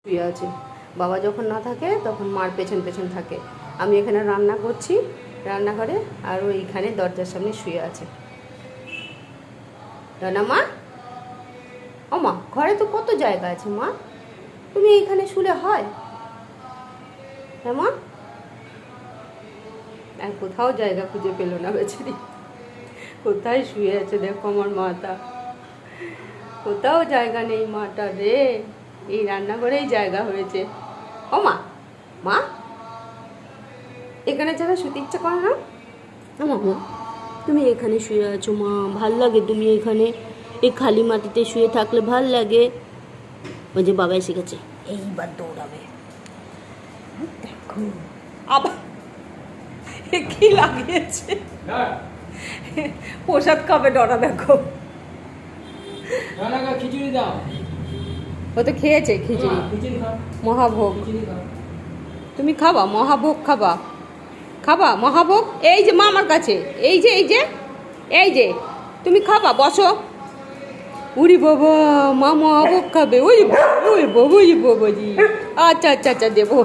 শুয়ে আছে। বাবা যখন না থাকে তখন মার পেছন পেছন থাকে। আমি এখানে রান্না করছি রান্নাঘরে, আর ও এইখানে দরজার সামনে শুয়ে আছে। রানা মা, ও মা, ঘরে তো কত জায়গা আছে মা, তুমি এইখানে শুলে হয়? হ্যাঁ মা, আর কোথাও জায়গা খুঁজে পেলো না বেচারি, কোথায় শুয়ে আছে দেখো আমার মাটা, কোথাও জায়গা নেই মাটা রে, এই রান্নাঘরেই জায়গা হয়েছে। ও মা, মা, এখানে যারা শুতে ইচ্ছা করে না? মা, তুমি এখানে শুয়ে আছো মা, ভাল লাগে তুমি এখানে এই খালি মাটিতে শুয়ে থাকলে ভাল লাগে। ওই যে বাবা এসে গেছে, এইবার দৌড়াবে, দেখো আবার কি লাগিয়েছে, প্রসাদ খাবে ডরা, দেখো খিচুড়ি দাও। ও তো খেয়েছে খিচুড়ি, মহাভোগ। তুমি খাবা মহাভোগ, খাবা খাবা মহাভোগ, এই যে মা আমার কাছে, এই যে এই যে এই যে তুমি খাবা, বসো। উরি বাবা, মা মহাভোগ খাবে, ওই ওই বাবা, ওই বাবাজি, আচ্ছা আচ্ছা আচ্ছা দেবো।